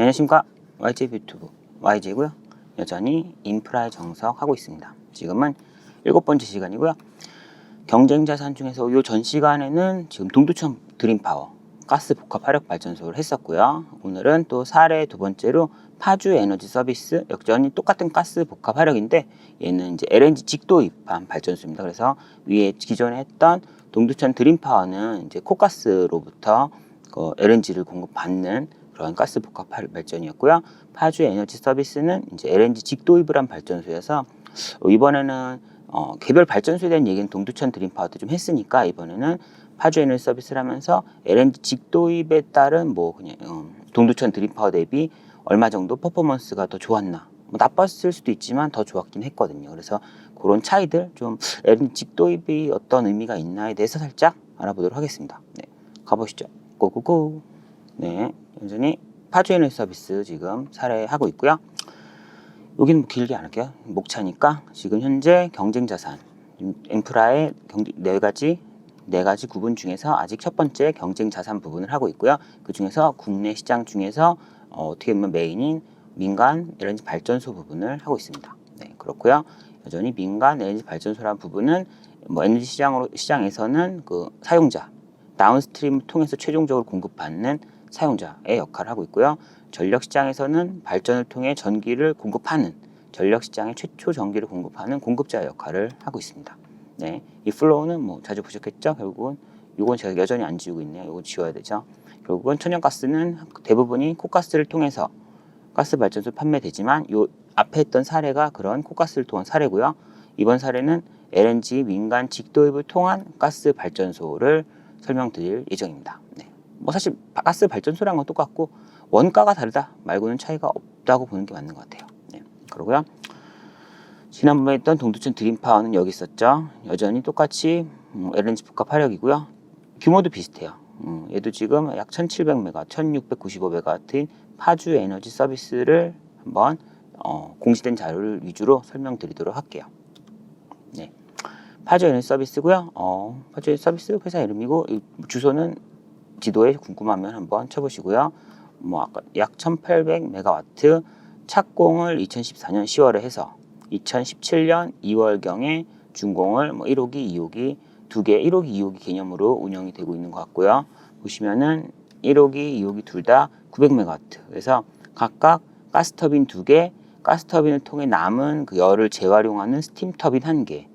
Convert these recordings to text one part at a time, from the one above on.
안녕하십니까. YJ 유튜브 YJ고요. 여전히 인프라의 정석 하고 있습니다. 지금은 7번째 시간이고요. 경쟁 자산 중에서 이 전 시간에는 지금 동두천 드림파워 가스 복합 화력 발전소를 했었고요. 오늘은 또 사례 두 번째로 파주 에너지 서비스, 여전히 똑같은 가스 복합 화력인데 얘는 이제 LNG 직도입한 발전소입니다. 그래서 위에 기존에 했던 동두천 드림파워는 이제 코가스로부터 LNG를 공급받는 그런 가스 복합 발전이었고요. 파주 에너지 서비스는 이제 LNG 직도입을 한 발전소여서 이번에는 개별 발전소에 대한 얘기는 동두천 드림파워 때 좀 했으니까 이번에는 파주 에너지 서비스를 하면서 LNG 직도입에 따른 그냥 동두천 드림파워 대비 얼마 정도 퍼포먼스가 더 좋았나, 나빴을 수도 있지만 더 좋았긴 했거든요. 그래서 그런 차이들, 좀 LNG 직도입이 어떤 의미가 있나에 대해서 살짝 알아보도록 하겠습니다. 네, 가보시죠. 고고고. 네, 여전히 파주 에너지 서비스 지금 사례하고 있고요. 여기는 길게 안 할게요. 목차니까 지금 현재 경쟁 자산 인프라의 네 가지 구분 중에서 아직 첫 번째 경쟁 자산 부분을 하고 있고요. 그 중에서 국내 시장 중에서 어떻게 보면 메인인 민간 LNG 발전소 부분을 하고 있습니다. 네, 그렇고요. 여전히 민간 LNG 발전소라는 부분은 에너지 시장에서는 그 사용자, 다운스트림을 통해서 최종적으로 공급받는 사용자의 역할을 하고 있고요. 전력 시장에서는 발전을 통해 전기를 공급하는, 전력 시장의 최초 전기를 공급하는 공급자의 역할을 하고 있습니다. 네, 이 플로우는 자주 보셨겠죠? 결국은 이건 제가 여전히 안 지우고 있네요. 이거 지워야 되죠. 결국은 천연가스는 대부분이 코가스를 통해서 가스 발전소 판매되지만 요 앞에 했던 사례가 그런 코가스를 통한 사례고요. 이번 사례는 LNG 민간 직도입을 통한 가스 발전소를 설명드릴 예정입니다. 네. 사실 가스 발전소랑 건 똑같고 원가가 다르다 말고는 차이가 없다고 보는 게 맞는 것 같아요. 네. 그러고요. 지난번에 했던 동두천 드림파워는 여기 있었죠. 여전히 똑같이 LNG 복합 화력이고요. 규모도 비슷해요. 얘도 지금 약 1700메가, 1695메가와트인 파주 에너지 서비스를 한번 공시된 자료를 위주로 설명드리도록 할게요. 네. 파주 에너지 서비스고요. 파주 에너지 서비스 회사 이름이고 주소는 지도에 궁금하면 한번 쳐보시고요. 아까 약 1800메가와트 착공을 2014년 10월에 해서 2017년 2월경에 준공을 1호기, 2호기 두 개, 1호기, 2호기 개념으로 운영이 되고 있는 것 같고요. 보시면은 1호기, 2호기 둘 다 900메가와트. 그래서 각각 가스터빈 두 개, 가스터빈을 통해 남은 그 열을 재활용하는 스팀터빈 한 개,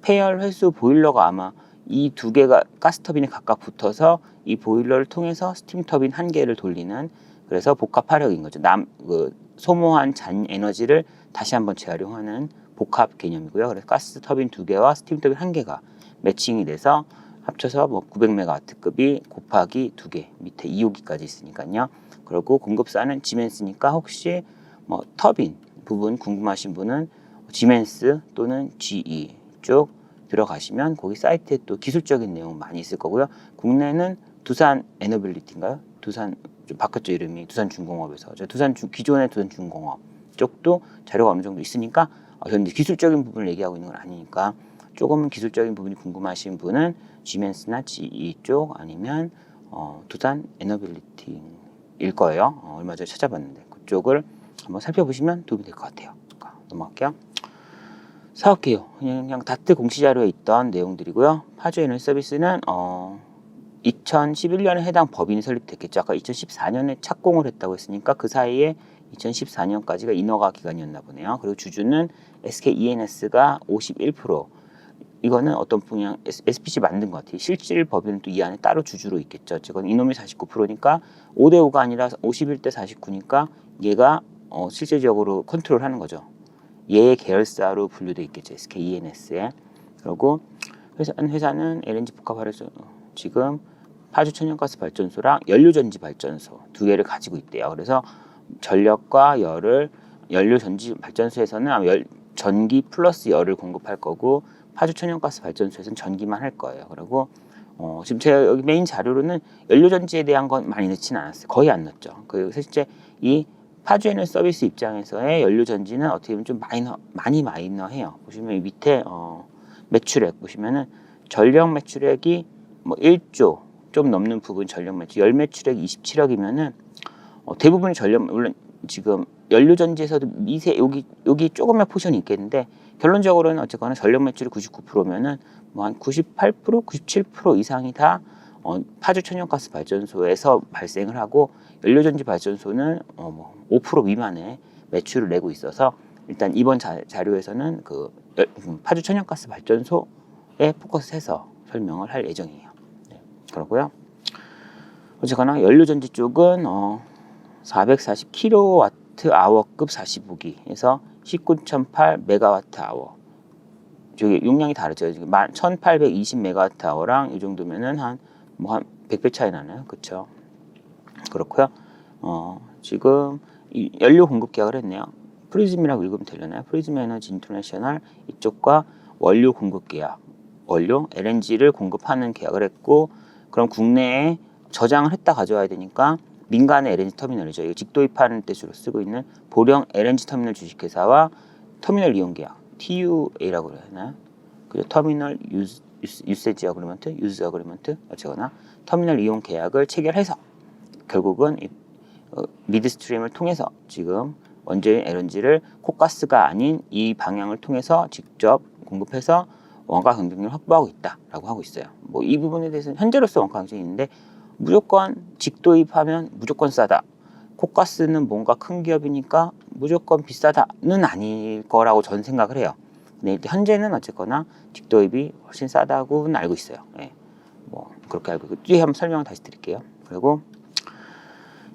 폐열 회수 보일러가 아마 이 두 개가 가스터빈에 각각 붙어서 이 보일러를 통해서 스팀터빈 한 개를 돌리는, 그래서 복합 화력인 거죠. 소모한 잔 에너지를 다시 한번 재활용하는 복합 개념이고요. 그래서 가스 터빈 두 개와 스팀 터빈 한 개가 매칭이 돼서 합쳐서 900메가와트급이 곱하기 두 개, 밑에 2호기까지 있으니까요. 그리고 공급사는 지멘스니까 혹시 터빈 부분 궁금하신 분은 지멘스 또는 GE 쪽 들어가시면 거기 사이트에 또 기술적인 내용 많이 있을 거고요. 국내는 두산 에너빌리티인가요? 두산 좀 바뀌었죠, 이름이. 두산중공업에서 기존의 두산중공업 쪽도 자료가 어느 정도 있으니까 저는 기술적인 부분을 얘기하고 있는 건 아니니까 조금 기술적인 부분이 궁금하신 분은 지멘스나 GE 쪽 아니면 두산 에너빌리티일 거예요. 얼마 전에 찾아봤는데 그쪽을 한번 살펴보시면 도움이 될 것 같아요. 넘어갈게요. 사업개요. 그냥 다트 공시 자료에 있던 내용들이고요. 파주 에너지 서비스는 2011년에 해당 법인이 설립됐겠죠. 아까 2014년에 착공을 했다고 했으니까 그 사이에 2014년까지가 인허가 기간이었나 보네요. 그리고 주주는 SK E&S가 51%. 이거는 어떤 분야 SPC 만든 것 같아요. 실질 법인은 또 이 안에 따로 주주로 있겠죠. 어쨌건 이놈이 49%니까 5대5가 아니라 51대 49니까 얘가 실질적으로 컨트롤하는 거죠. 얘의 계열사로 분류되어 있겠죠. SK E&S에. 그리고 회사는 LNG 복합화력소 지금 파주 천연가스 발전소랑 연료전지 발전소 두 개를 가지고 있대요. 그래서 전력과 열을 연료전지 발전소에서는 전기 플러스 열을 공급할 거고 파주 천연가스 발전소에서는 전기만 할 거예요. 그리고 지금 제가 여기 메인 자료로는 연료전지에 대한 건 많이 넣지는 않았어요. 거의 안 넣었죠. 그리고 실제 이 파주 에너지 서비스 입장에서의 연료전지는 어떻게 보면 좀 많이 마이너해요. 보시면 이 밑에 매출액 보시면은 전력 매출액이 1조 좀 넘는 부분 전력 매출, 열 매출액 27억이면은 대부분의 전력 물론 지금 연료전지에서도 미세 여기 조금의 포션이 있겠는데 결론적으로는 어쨌거나 전력 매출이 99%면은 뭐 한 98%, 97% 이상이 다 파주 천연가스 발전소에서 발생을 하고 연료전지 발전소는 뭐 5% 미만의 매출을 내고 있어서 일단 이번 자료에서는 파주 천연가스 발전소에 포커스해서 설명을 할 예정이에요. 네, 그러고요. 어쨌거나 연료전지 쪽은 440kWh급 45기에서 19,008 MWh. 저기 용량이 다르죠. 지금 1,820 MWh랑 이 정도면은 한 100배 차이 나나요? 그렇죠? 그렇고요. 지금 이 연료 공급 계약을 했네요. 프리즘이라고 읽으면 되려나요? 프리즘 에너지 인터내셔널 이쪽과 원료 공급 계약, 원료 LNG를 공급하는 계약을 했고, 그럼 국내에 저장을 했다 가져와야 되니까 민간의 LNG 터미널이죠. 이거 직도입하는 때 주로 쓰고 있는 보령 LNG 터미널 주식회사와 터미널 이용 계약, TUA라고 그래야 하나요? 그죠? 터미널 유세지 어그리먼트, 유즈 어그리먼트, 어쨌거나 터미널 이용 계약을 체결해서 결국은 미드스트림을 통해서 지금 원재료 LNG를 코가스가 아닌 이 방향을 통해서 직접 공급해서 원가 경쟁력을 확보하고 있다라고 하고 있어요. 뭐 이 부분에 대해서는 현재로서 원가 경쟁이 있는데 무조건 직도입하면 무조건 싸다. 코가스는 뭔가 큰 기업이니까 무조건 비싸다는 아닐 거라고 저는 생각을 해요. 근데 현재는 어쨌거나 직도입이 훨씬 싸다고는 알고 있어요. 예. 뭐 그렇게 알고 있고 뒤에 한번 설명을 다시 드릴게요. 그리고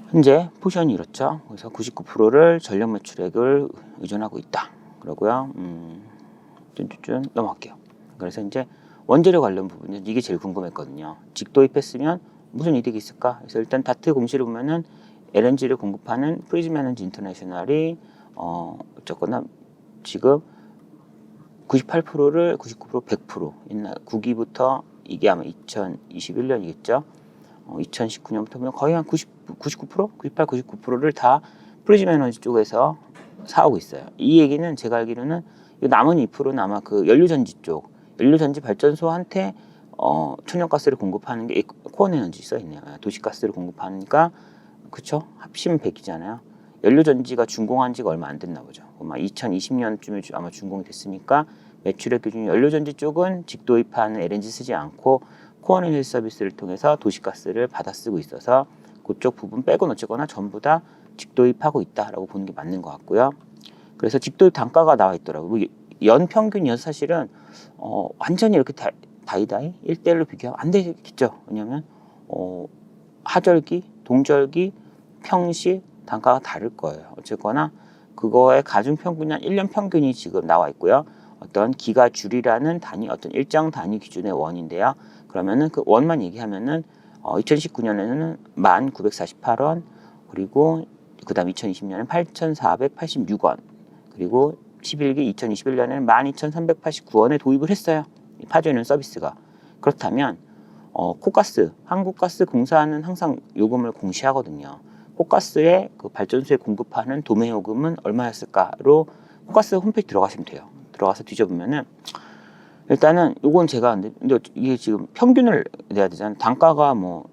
현재 포션이 이렇죠. 그래서 99%를 전력 매출액을 의존하고 있다. 그러고요. 쭌 넘어갈게요. 그래서 이제 원재료 관련 부분은 이게 제일 궁금했거든요. 직도입했으면 무슨 이득이 있을까? 그래서 일단 다트 공시를 보면은 LNG를 공급하는 프리즘 에너지 인터내셔널이 어쨌거나 지금 98%를 99%, 100% 옛날 9기부터 이게 아마 2021년이겠죠. 2019년부터 보면 거의 한 99%, 98, 99%를 다 프리즘 에너지 쪽에서 사오고 있어요. 이 얘기는 제가 알기로는 남은 2%는 아마 그 연료전지 쪽, 연료전지 발전소한테 천연가스를 공급하는 게 코어 에너지 써 있네요. 도시가스를 공급하니까 그쵸? 합치면 100이잖아요. 연료전지가 준공한 지가 얼마 안 됐나 보죠. 아마 2020년쯤에 아마 준공이 됐으니까 매출액 기준 연료전지 쪽은 직도입하는 LNG 쓰지 않고 코어 에너지 서비스를 통해서 도시가스를 받아 쓰고 있어서 그쪽 부분 빼고는 어쨌거나 전부 다 직도입하고 있다라고 보는 게 맞는 것 같고요. 그래서 직도입 단가가 나와 있더라고요. 연 평균이어서 사실은 완전히 이렇게 다이다이 1대1로 비교하면 안 되겠죠. 왜냐하면 하절기, 동절기, 평시 단가가 다를 거예요. 어쨌거나 그거의 가중 평균이 한 1년 평균이 지금 나와 있고요. 어떤 기가줄이라는 단위, 어떤 일정 단위 기준의 원인데요. 그러면은 그 원만 얘기하면은 2019년에는 1,948원, 그리고 그다음 2020년에는 8,486원, 그리고 11기 2021년에는 12,389원에 도입을 했어요. 파주에는 서비스가. 그렇다면 코가스, 한국가스공사는 항상 요금을 공시하거든요. 코가스의 그 발전소에 공급하는 도매 요금은 얼마였을까로 코가스 홈페이지 들어가시면 돼요. 들어가서 뒤져보면은 일단은 요건 제가 근데 이게 지금 평균을 내야 되잖아요. 단가가 뭐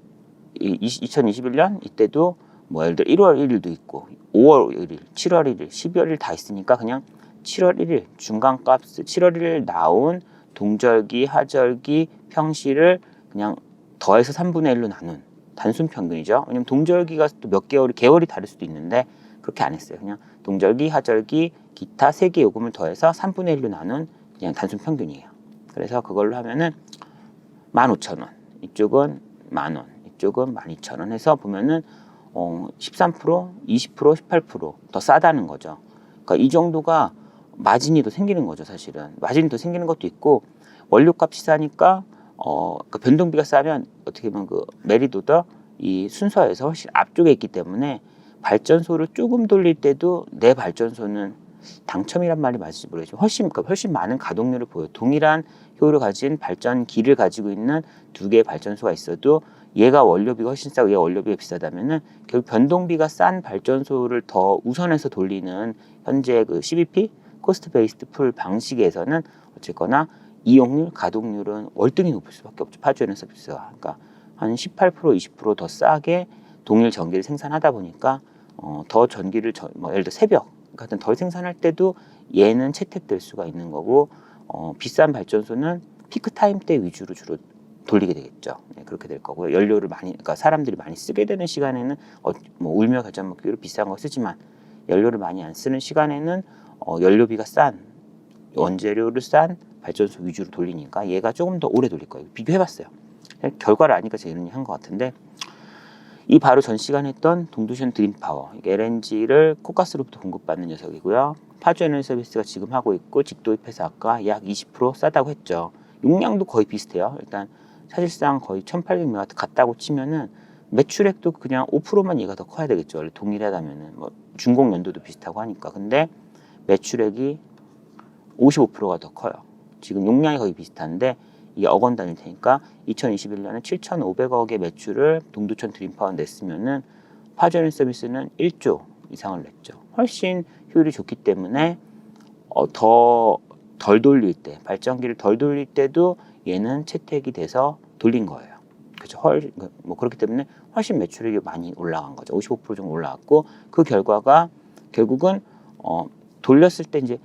2021년 이때도 뭐 예를 들어 1월 1일도 있고 5월 1일, 7월 1일, 12월 1일 다 있으니까 그냥 7월 1일 중간값 7월 1일 나온 동절기, 하절기, 평시를 그냥 더해서 3분의 1로 나눈 단순 평균이죠. 왜냐면 동절기가 또 몇 개월이 다를 수도 있는데 그렇게 안 했어요. 그냥 동절기, 하절기, 기타 3개 요금을 더해서 3분의 1로 나눈 그냥 단순 평균이에요. 그래서 그걸로 하면은 15,000원, 이쪽은 만원, 이쪽은 12,000원 해서 보면은 13%, 20%, 18%더 싸다는 거죠. 그러니까 이 정도가 마진이 더 생기는 거죠, 사실은. 마진이 더 생기는 것도 있고 원료값이 싸니까 그 변동비가 싸면 어떻게 보면 그 메리도더 이 순서에서 훨씬 앞쪽에 있기 때문에 발전소를 조금 돌릴 때도 내 발전소는 당첨이란 말이 맞을지 모르겠지만 훨씬 많은 가동률을 보여요. 동일한 효율을 가진 발전기를 가지고 있는 두 개의 발전소가 있어도 얘가 원료비가 훨씬 싸고 얘가 원료비가 비싸다면은 결국 변동비가 싼 발전소를 더 우선해서 돌리는 현재 그 CBP 코스트 베이스드 풀 방식에서는 어쨌거나 이용률, 가동률은 월등히 높을 수밖에 없죠. 파주에는 서비스가. 그러니까 한 18%, 20%더 싸게 동일 전기를 생산하다 보니까 더 전기를 뭐 예를 들어 새벽 같은 덜 생산할 때도 얘는 채택될 수가 있는 거고 비싼 발전소는 피크 타임 때 위주로 주로 돌리게 되겠죠. 네, 그렇게 될 거고요. 연료를 많이, 그러니까 사람들이 많이 쓰게 되는 시간에는 뭐 울며 겨자 먹기로 비싼 거 쓰지만 연료를 많이 안 쓰는 시간에는 연료비가 싼 원재료를 싼 발전소 위주로 돌리니까 얘가 조금 더 오래 돌릴 거예요. 비교해봤어요. 결과를 아니까 제가 이런 얘기 한 것 같은데 이 바로 전 시간에 했던 동두션 드림파워 LNG를 코가스로부터 공급받는 녀석이고요. 파주 에너지 서비스가 지금 하고 있고 직도입해서 아까 약 20% 싸다고 했죠. 용량도 거의 비슷해요. 일단 사실상 거의 1800메가와트 같다고 치면은 매출액도 그냥 5%만 얘가 더 커야 되겠죠. 원래 동일하다면은 뭐 준공 연도도 비슷하고 하니까. 근데 매출액이 55%가 더 커요. 지금 용량이 거의 비슷한데 이게 억 원 단위일 테니까 2021년에 7,500억의 매출을 동두천 드림파워 냈으면은 파주 에너지 서비스는 1조 이상을 냈죠. 훨씬 효율이 좋기 때문에 더 덜 돌릴 때, 발전기를 덜 돌릴 때도 얘는 채택이 돼서 돌린 거예요. 그렇죠. 뭐 그렇기 때문에 훨씬 매출액이 많이 올라간 거죠. 55% 정도 올라갔고 그 결과가 결국은 돌렸을 때 이제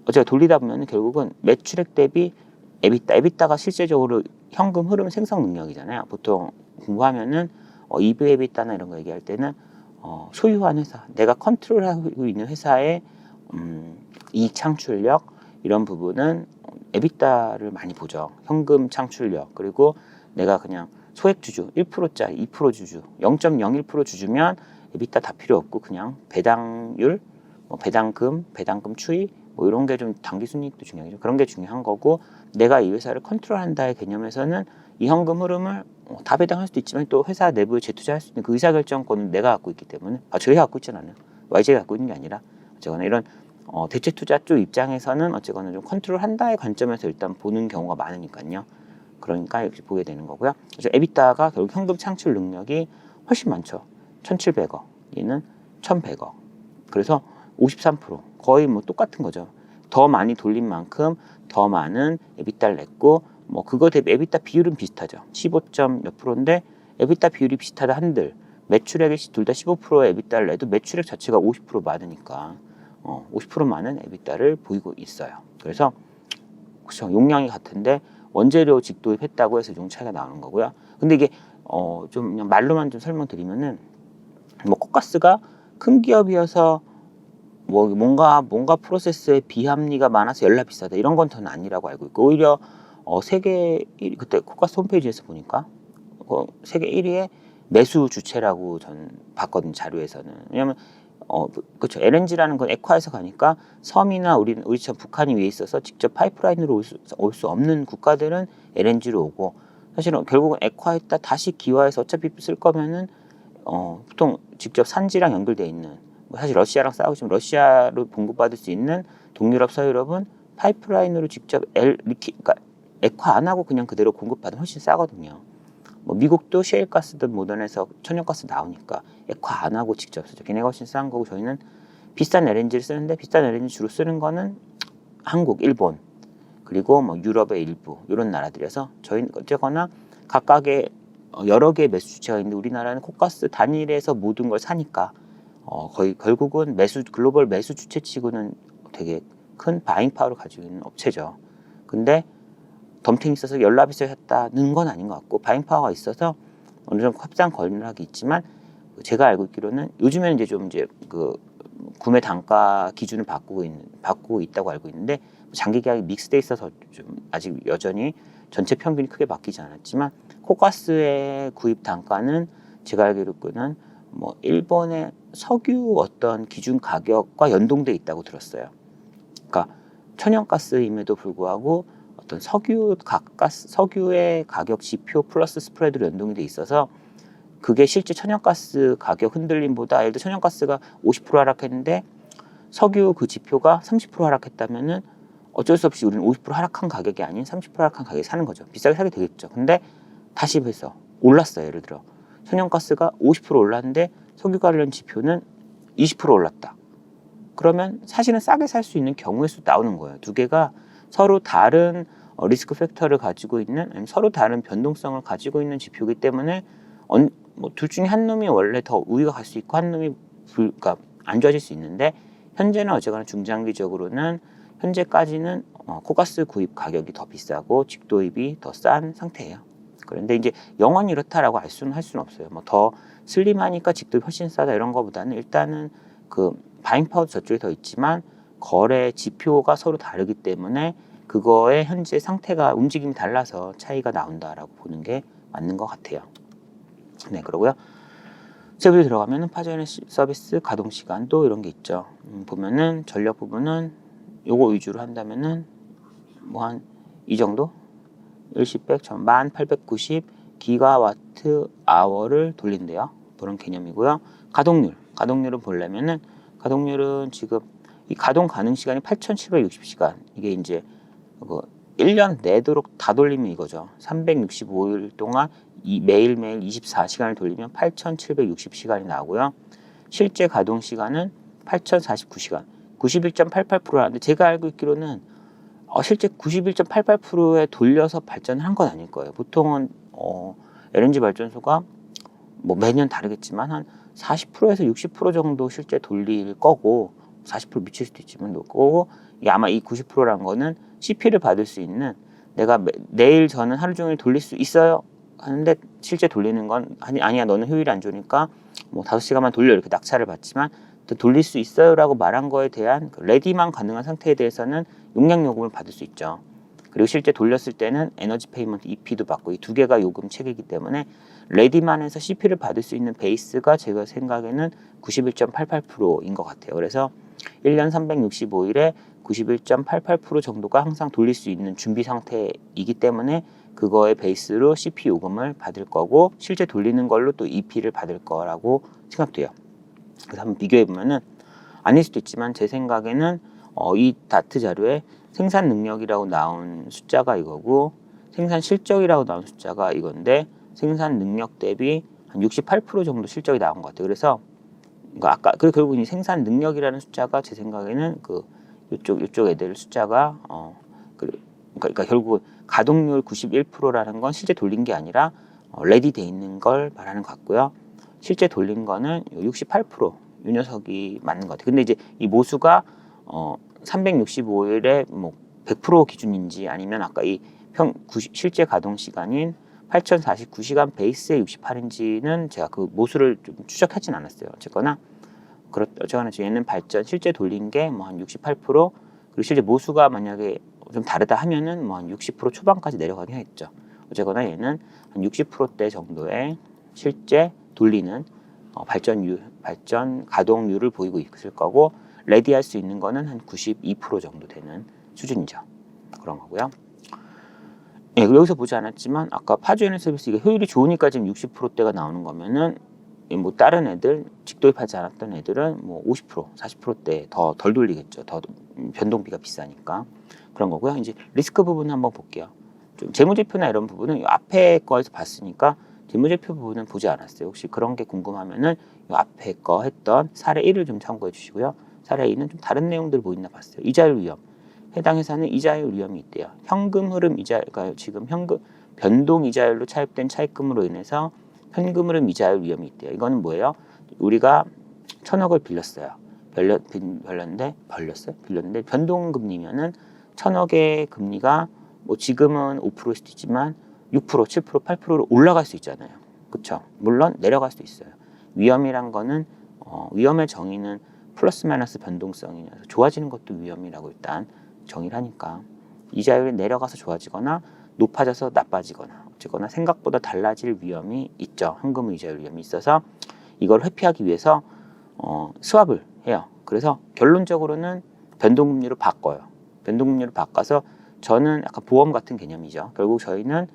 어차피 돌리다 보면 결국은 매출액 대비 에비타가 실제적으로 현금 흐름 생성 능력이잖아요. 보통 공부하면은 EV 에비타나 이런 거 얘기할 때는 소유한 회사, 내가 컨트롤하고 있는 회사의 이익 창출력 이런 부분은 에비타를 많이 보죠. 현금 창출력 그리고 내가 그냥 소액 주주 1%짜리 2% 주주 0.01% 주주면 에비타 다 필요 없고 그냥 배당률, 뭐 배당금 추이 뭐 이런 게 좀 당기 순이익도 중요하죠. 그런 게 중요한 거고 내가 이 회사를 컨트롤한다의 개념에서는 이 현금 흐름을 다 배당할 수도 있지만 또 회사 내부에 재투자할 수 있는 그 의사결정권은 내가 갖고 있기 때문에 저희가 갖고 있지는 않아요. YG가 갖고 있는 게 아니라 어쨌거나 이런 대체 투자 쪽 입장에서는 어쨌거나 좀 컨트롤한다의 관점에서 일단 보는 경우가 많으니까요. 그러니까 이렇게 보게 되는 거고요. 그래서 에비타가 결국 현금 창출 능력이 훨씬 많죠. 1,700억, 얘는 1,100억. 그래서 53% 거의 뭐 똑같은 거죠. 더 많이 돌린 만큼 더 많은 에비타를 냈고 뭐 그거 대비 에비타 비율은 비슷하죠. 15점 몇 프로인데 에비타 비율이 비슷하다 한들 매출액이 둘 다 15%의 에비타를 내도 매출액 자체가 50% 많으니까 50% 많은 에비타를 보이고 있어요. 그래서 그렇죠. 용량이 같은데 원재료 직도입했다고 해서 용 차이가 나오는 거고요. 근데 이게 좀 그냥 말로만 좀 설명드리면은 뭐 코가스가 큰 기업이어서 뭐 뭔가 프로세스에 비합리가 많아서 연락 비싸다 이런 건 저는 아니라고 알고 있고 오히려 세계 1위 그때 코가스 홈페이지에서 보니까 세계 1위의 매수 주체라고 전 봤거든요. 자료에서는. 왜냐면 그렇죠. LNG라는 건 액화에서 가니까 섬이나 우리처럼 북한이 위에 있어서 직접 파이프라인으로 올 수 없는 국가들은 LNG로 오고 사실은 결국은 액화했다 다시 기화해서 어차피 쓸 거면은 보통 직접 산지랑 연결돼 있는 사실 러시아랑 싸우고 지금 러시아로 공급받을 수 있는 동유럽, 서유럽은 파이프라인으로 직접 그러니까 액화 안 하고 그냥 그대로 공급받으면 훨씬 싸거든요. 뭐 미국도 셰일가스든 모던에서 천연가스 나오니까 액화 안 하고 직접 쓰죠. 걔네가 훨씬 싼 거고 저희는 비싼 LNG를 쓰는데 비싼 LNG 주로 쓰는 거는 한국, 일본 그리고 뭐 유럽의 일부 이런 나라들이어서 저희는 어쨌거나 각각의 여러 개의 매수 주체가 있는데 우리나라는 코가스 단일에서 모든 걸 사니까 거의 결국은 글로벌 매수 주체치고는 되게 큰 바잉 파워를 가지고 있는 업체죠. 근데 덤탱이 있어서 연락이 있었다는 건 아닌 것 같고 바잉 파워가 있어서 어느 정도 합상 권력이 있지만 제가 알고 있기로는 요즘에는 이제 그 구매 단가 기준을 바꾸고 있다고 알고 있는데 장기 계약이 믹스돼 있어서 좀 아직 여전히 전체 평균이 크게 바뀌지 않았지만 코가스의 구입 단가는 제가 알기로는 뭐 일본의 석유 어떤 기준 가격과 연동돼 있다고 들었어요. 그러니까 천연가스임에도 불구하고 어떤 석유의 가격 지표 플러스 스프레드로 연동이 돼 있어서 그게 실제 천연가스 가격 흔들림보다 예를 들어 천연가스가 50% 하락했는데 석유 그 지표가 30% 하락했다면은 어쩔 수 없이 우리는 50% 하락한 가격이 아닌 30% 하락한 가격에 사는 거죠. 비싸게 사게 되겠죠. 근데 다시 해서 올랐어요. 예를 들어 천연가스가 50% 올랐는데 석유 관련 지표는 20% 올랐다. 그러면 사실은 싸게 살 수 있는 경우의 수 나오는 거예요. 두 개가 서로 다른 리스크 팩터를 가지고 있는 아니면 서로 다른 변동성을 가지고 있는 지표이기 때문에 뭐 둘 중에 한 놈이 원래 더 우위가 갈 수 있고 한 놈이 그러니까 안 좋아질 수 있는데 현재는 어쨌거나 중장기적으로는 현재까지는 코가스 구입 가격이 더 비싸고 직도입이 더 싼 상태예요. 그런데 이제 영원히 이렇다라고 할 수는 없어요. 뭐 더 슬림하니까 직도입 훨씬 싸다 이런 거보다는 일단은 그 바잉 파워도 저쪽에 더 있지만 거래 지표가 서로 다르기 때문에 그거의 현재 상태가 움직임이 달라서 차이가 나온다라고 보는 게 맞는 것 같아요. 네, 그러고요. 세부에 들어가면은 파전의 서비스 가동 시간도 이런 게 있죠. 보면은 전력 부분은 요거 위주로 한다면은 뭐 한 이 정도 일시백 1890 기가와트 아워를 돌린대요. 그런 개념이고요. 가동률은 보려면은 가동률은 지금 이 가동 가능 시간이 8760시간. 이게 이제 그 1년 내도록 다 돌리면 이거죠. 365일 동안 매일매일 24시간을 돌리면 8760시간이 나오고요. 실제 가동 시간은 8049시간. 91.88%라는데 제가 알고 있기로는 실제 91.88%에 돌려서 발전을 한 건 아닐 거예요. 보통은 LNG 발전소가 뭐 매년 다르겠지만 한 40%에서 60% 정도 실제 돌릴 거고 40% 미칠 수도 있지만 거고 이게 아마 이 90%라는 거는 CP를 받을 수 있는 내가 내일 저는 하루 종일 돌릴 수 있어요 하는데 실제 돌리는 건 아니야 너는 효율이 안 좋으니까 뭐 5시간만 돌려 이렇게 낙찰을 받지만 돌릴 수 있어요 라고 말한 거에 대한 레디만 가능한 상태에 대해서는 용량 요금을 받을 수 있죠. 그리고 실제 돌렸을 때는 에너지 페이먼트 EP도 받고 이 두 개가 요금 체계이기 때문에 레디만 해서 CP를 받을 수 있는 베이스가 제가 생각에는 91.88%인 것 같아요. 그래서 1년 365일에 91.88% 정도가 항상 돌릴 수 있는 준비 상태이기 때문에 그거의 베이스로 CP 요금을 받을 거고 실제 돌리는 걸로 또 EP를 받을 거라고 생각돼요. 그래서 한번 비교해 보면은 아닐 수도 있지만 제 생각에는 이 다트 자료에 생산 능력이라고 나온 숫자가 이거고 생산 실적이라고 나온 숫자가 이건데 생산 능력 대비 한 68% 정도 실적이 나온 것 같아요. 그래서 아까 결국 이 생산 능력이라는 숫자가 제 생각에는 그 이쪽 애들 숫자가 그러니까 결국 가동률 91%라는 건 실제 돌린 게 아니라 레디 돼 있는 걸 말하는 것 같고요. 실제 돌린 거는 68%이 녀석이 맞는 것 같아요. 근데 이제 이 모수가 365일에 뭐 100% 기준인지 아니면 아까 이 실제 가동 시간인 8049시간 베이스에 68인지는 제가 그 모수를 좀 추적하진 않았어요. 어쨌거나 얘는 실제 돌린 게 뭐 한 68% 그리고 실제 모수가 만약에 좀 다르다 하면은 뭐 한 60% 초반까지 내려가긴 했죠. 어쨌거나 얘는 한 60%대 정도의 실제 돌리는 발전 가동률을 보이고 있을 거고 레디할 수 있는 거는 한 92% 정도 되는 수준이죠. 그런 거고요. 예, 여기서 보지 않았지만 아까 파주에너 서비스 이게 효율이 좋으니까 지금 60%대가 나오는 거면은 뭐 다른 애들 직도입하지 않았던 애들은 뭐 50%, 40%대 더 덜 돌리겠죠. 더 변동비가 비싸니까 그런 거고요. 이제 리스크 부분 한번 볼게요. 좀 재무제표나 이런 부분은 이 앞에 거에서 봤으니까 재무제표 부분은 보지 않았어요. 혹시 그런 게 궁금하면은 이 앞에 거 했던 사례 1을 좀 참고해 주시고요. 사례 2는 좀 다른 내용들 뭐 있나 봤어요. 이자율 위험. 해당 회사는 이자율 위험이 있대요. 현금 흐름 그러니까 지금 변동 이자율로 차입된 차입금으로 인해서 현금 흐름 이자율 위험이 있대요. 이거는 뭐예요? 우리가 1,000억을 빌렸어요. 빌렸는데 변동금리면은 1,000억의 금리가 뭐 지금은 5%일 수도 있지만 6%, 7%, 8%로 올라갈 수 있잖아요. 그렇죠? 물론 내려갈 수도 있어요. 위험이란 거는 위험의 정의는 플러스 마이너스 변동성이라서 좋아지는 것도 위험이라고 일단 정의를 하니까 이자율이 내려가서 좋아지거나 높아져서 나빠지거나 어쨌거나 생각보다 달라질 위험이 있죠. 현금 이자율 위험이 있어서 이걸 회피하기 위해서 스왑을 해요. 그래서 결론적으로는 변동금리로 바꿔요. 변동금리로 바꿔서 저는 약간 보험 같은 개념이죠. 결국 저희는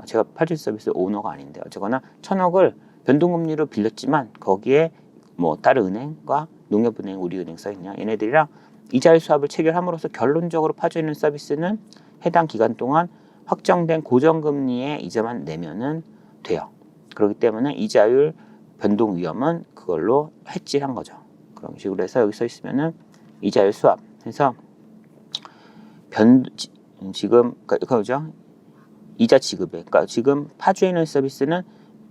제가 파주 서비스 오너가 아닌데 어쨌거나 1,000억을 변동금리로 빌렸지만 거기에 뭐 다른 은행과 농협은행, 우리은행 써있냐 얘네들이랑 이자율 수합을 체결함으로써 결론적으로 파주에너 서비스는 해당 기간 동안 확정된 고정금리의 이자만 내면은 돼요. 그렇기 때문에 이자율 변동 위험은 그걸로 해지한 거죠. 그런 식으로 해서 여기 써 있으면은 이자율 수합 해서 지금 그거죠. 이자 지급에 그러니까 지금 파주에너 서비스는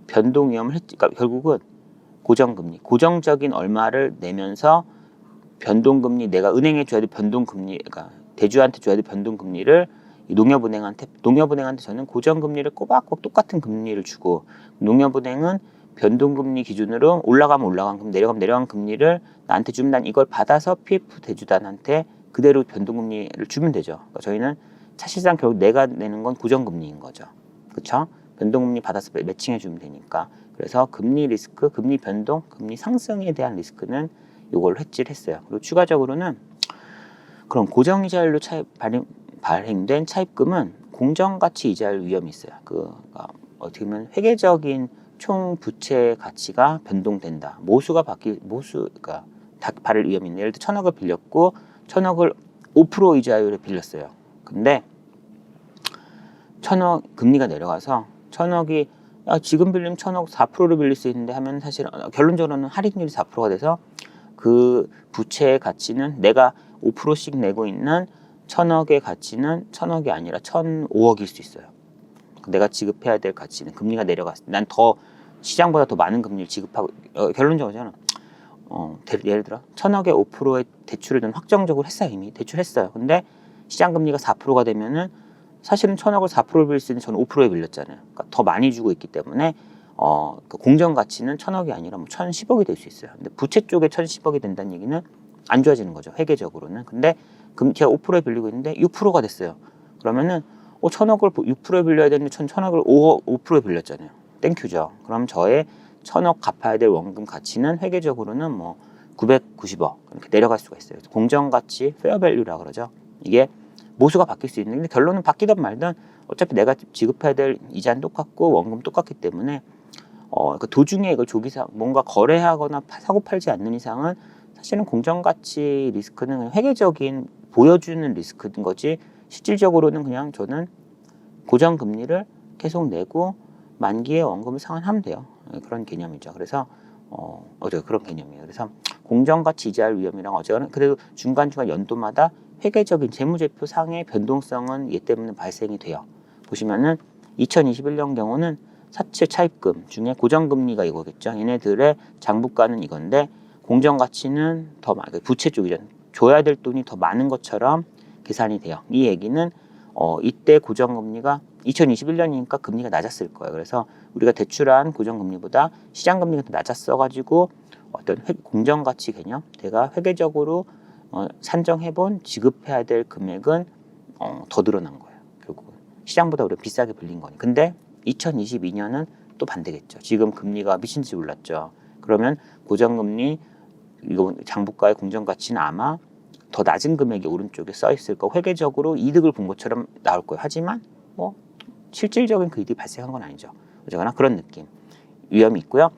변동 위험을 그러니까 결국은 고정금리, 고정적인 얼마를 내면서 변동금리, 내가 은행에 줘야 될 변동금리, 그러니까 대주한테 줘야 될 변동금리를 농협은행한테 저는 고정금리를 꼬박꼬박 똑같은 금리를 주고, 농협은행은 변동금리 기준으로 올라가면 올라간 금, 내려가면 내려간 금리를 나한테 주면 난 이걸 받아서 PF 대주단한테 그대로 변동금리를 주면 되죠. 그러니까 저희는 사실상 결국 내가 내는 건 고정금리인 거죠. 그렇죠? 변동금리 받아서 매칭해 주면 되니까. 그래서 금리 리스크, 금리 변동, 금리 상승에 대한 리스크는 이걸 해지를 했어요. 그리고 추가적으로는 그럼 고정이자율로 발행된 차입금은 공정가치 이자율 위험이 있어요. 어떻게 보면 회계적인 총 부채 가치가 변동된다. 그러니까 받을 위험이 있네. 예를 들어 1,000억을 빌렸고 1,000억을 5% 이자율에 빌렸어요. 근데 1,000억 금리가 내려가서 1,000억이 지금 빌리면 1,000억 4%로 빌릴 수 있는데 하면 사실 결론적으로는 할인율이 4%가 돼서 그 부채의 가치는 내가 5%씩 내고 있는 1,000억의 가치는 1,000억이 아니라 1,005억일 수 있어요. 내가 지급해야 될 가치는 금리가 내려갔을 때 난 더 시장보다 더 많은 금리를 지급하고 결론적으로 저는 예를 들어 1,000억에 5%의 대출을 저는 확정적으로 했어요. 이미 대출했어요. 근데 시장 금리가 4%가 되면은 사실은 1,000억을 4%를 빌릴 수 있는 저는 5%에 빌렸잖아요. 그러니까 더 많이 주고 있기 때문에 그 공정 가치는 1,000억이 아니라 뭐 1,010억이 될 수 있어요. 근데 부채 쪽에 1,010억이 된다는 얘기는 안 좋아지는 거죠. 회계적으로는. 근데 제가 5%에 빌리고 있는데 6%가 됐어요. 그러면은 1,000억을 6%에 빌려야 되는데 1,000억을 5%에 빌렸잖아요. 땡큐죠. 그럼 저의 1,000억 갚아야 될 원금 가치는 회계적으로는 뭐 990억 이렇게 내려갈 수가 있어요. 공정 가치, 페어밸류라 그러죠. 이게 모수가 바뀔 수 있는데 결론은 바뀌든 말든 어차피 내가 지급해야 될 이자는 똑같고 원금 똑같기 때문에 그 도중에 이걸 조기상 뭔가 거래하거나 사고 팔지 않는 이상은 사실은 공정가치 리스크는 그냥 회계적인 보여주는 리스크인 거지 실질적으로는 그냥 저는 고정금리를 계속 내고 만기에 원금을 상환하면 돼요. 그런 개념이죠. 그래서 그런 개념이에요. 그래서 공정가치 이자율 위험이랑 어쨌거나 그래도 중간중간 연도마다 회계적인 재무제표 상의 변동성은 얘 때문에 발생이 돼요. 보시면은 2021년 경우는 사채 차입금 중에 고정금리가 이거겠죠. 얘네들의 장부가는 이건데 공정가치는 더 많아요. 부채 쪽이죠. 줘야 될 돈이 더 많은 것처럼 계산이 돼요. 이 얘기는 이때 고정금리가 2021년이니까 금리가 낮았을 거예요. 그래서 우리가 대출한 고정금리보다 시장금리가 더 낮았어가지고 어떤 공정가치 개념, 내가 회계적으로 산정해본 지급해야 될 금액은 더 늘어난 거예요. 결국은 시장보다 우리가 비싸게 빌린 거니. 근데 2022년은 또 반대겠죠. 지금 금리가 미친 듯이 올랐죠. 그러면 고정금리 이거 장부가의 공정가치는 아마 더 낮은 금액이 오른쪽에 써 있을 거 회계적으로 이득을 본 것처럼 나올 거예요. 하지만 뭐 실질적인 그 이득이 발생한 건 아니죠. 어쨌거나 그런 느낌 위험이 있고요.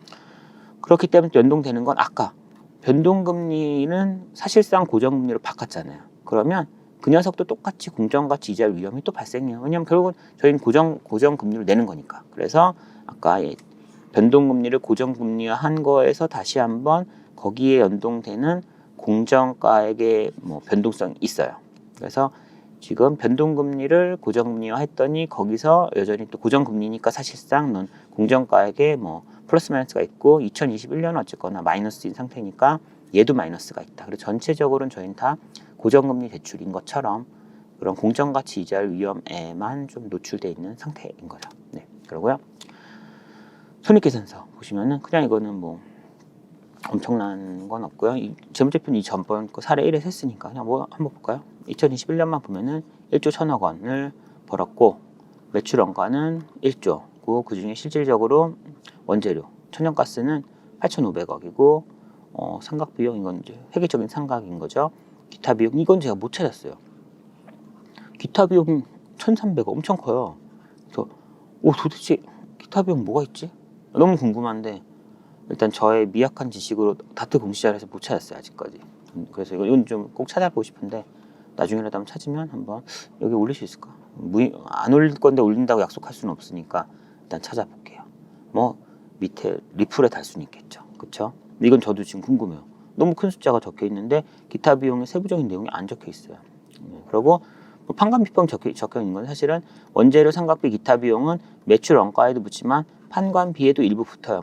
그렇기 때문에 연동되는 건 아까 변동금리는 사실상 고정금리로 바꿨잖아요. 그러면 그 녀석도 똑같이 공정가치 이자율 위험이 또 발생해요. 왜냐하면 결국은 저희는 고정금리를 내는 거니까. 그래서 아까 변동금리를 고정금리화한 거에서 다시 한번 거기에 연동되는 공정가액의 변동성이 있어요. 그래서 지금 변동금리를 고정금리화 했더니 거기서 여전히 또 고정금리니까 사실상 넌 공정가액에 플러스 마이너스가 있고 2021년은 어쨌거나 마이너스인 상태니까 얘도 마이너스가 있다. 그래서 전체적으로는 저희는 다 고정금리 대출인 것처럼 그런 공정가치 이자율 위험에만 좀 노출되어 있는 상태인 거죠. 네, 그러고요. 손익계산서 보시면은 그냥 이거는 엄청난 건 없고요. 이 재무제표는 이 전번 거 사례 1에서 했으니까 그냥 한번 볼까요? 2021년만 보면은 1조 1,000억 원을 벌었고 매출 원가는 1조고 그 중에 실질적으로 원재료 천연가스는 8,500억이고 상각 비용 이건 이제 회계적인 상각인 거죠. 기타 비용 이건 제가 못 찾았어요. 기타 비용 1,300억 엄청 커요. 그래서 도대체 기타 비용 뭐가 있지? 너무 궁금한데 일단 저의 미약한 지식으로 다트 공시자료에서 못 찾았어요 아직까지. 그래서 이건 좀 꼭 찾아보고 싶은데 나중에라도 한번 찾으면 한번 여기 올릴 수 있을까? 안 올릴 건데 올린다고 약속할 수는 없으니까 일단 찾아볼게요. 밑에 리플에 달 수는 있겠죠. 그렇죠? 이건 저도 지금 궁금해요. 너무 큰 숫자가 적혀 있는데 기타 비용의 세부적인 내용이 안 적혀 있어요. 그리고 판관 비용 적혀 있는 건 사실은 원재료 상각비 기타 비용은 매출 원가에도 붙지만 판관비에도 일부 붙어요.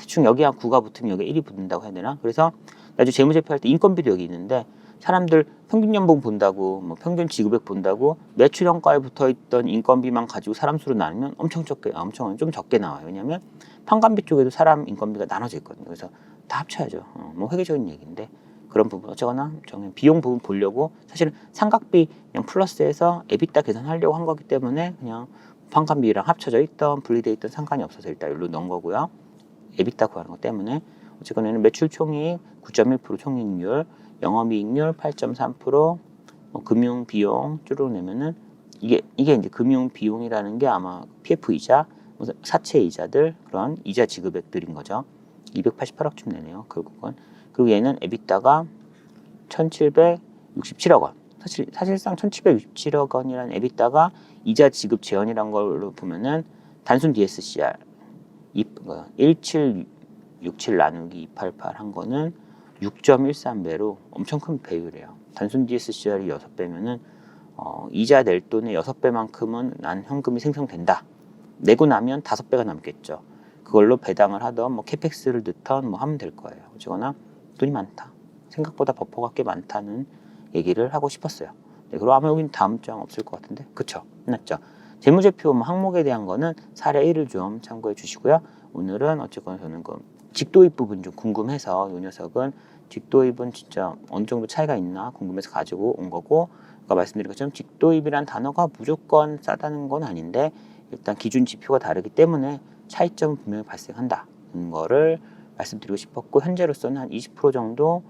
대충 여기 한 9가 붙으면 여기 1이 붙는다고 해야 되나? 그래서 나중에 재무제표할 때 인건비도 여기 있는데 사람들 평균 연봉 본다고 뭐 평균 지급액 본다고 매출 원가에 붙어 있던 인건비만 가지고 사람 수로 나누면 엄청 좀 적게 나와요. 왜냐하면 판관비 쪽에도 사람 인건비가 나눠져 있거든요. 그래서 다 합쳐야죠. 뭐 회계적인 얘기인데 그런 부분 어쩌거나 저는 비용 부분 보려고 사실은 삼각비 그냥 플러스해서 에비타 계산하려고 한 거기 때문에 그냥 판관비랑 합쳐져 있던 분리돼 있던 상관이 없어서 일단 여기로 넣은 거고요. 에비타 구하는 것 때문에 어쨌거나 매출 총이익 9.1% 총이익률, 영업이익률 8.3%, 뭐 금융 비용 쭈르륵 내면은 이게 이제 금융 비용이라는 게 아마 PF 이자, 무슨 사채 이자들 그런 이자 지급액들인 거죠. 288억쯤 내네요. 결국은. 그리고 얘는 에비타가 1,767억 원. 사실상 1,767억 원이라는 에비타가 이자 지급 재원이란 걸로 보면은 단순 DSCR 1767 나누기 288 한 거는 6.13배로 엄청 큰 배율이에요. 단순 DSCR이 6배면은 이자 낼 돈의 6배만큼은 난 현금이 생성된다. 내고 나면 5배가 남겠죠. 그걸로 배당을 하던 뭐 캐펙스를 넣던 뭐 하면 될 거예요. 어쨌거나 돈이 많다. 생각보다 버퍼가 꽤 많다는 얘기를 하고 싶었어요. 네, 그리고 아마 여기는 다음 장 없을 것 같은데 그쵸? 끝났죠? 재무제표 항목에 대한 거는 사례 1을 좀 참고해 주시고요. 오늘은 어쨌거나 저는 그 직도입 부분 좀 궁금해서 이 녀석은 직도입은 진짜 어느 정도 차이가 있나 궁금해서 가지고 온 거고 아까 말씀드린 것처럼 직도입이란 단어가 무조건 싸다는 건 아닌데 일단 기준 지표가 다르기 때문에 차이점은 분명히 발생한다는 거를 말씀드리고 싶었고 현재로서는 한 20% 정도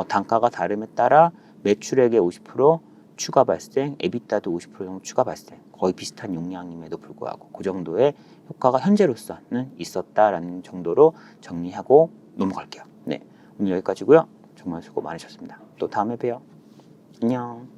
단가가 다름에 따라 매출액의 50% 추가 발생, 에비타도 50% 정도 추가 발생 거의 비슷한 용량임에도 불구하고 그 정도의 효과가 현재로서는 있었다라는 정도로 정리하고 넘어갈게요. 네, 오늘 여기까지고요. 정말 수고 많으셨습니다. 또 다음에 봬요. 안녕.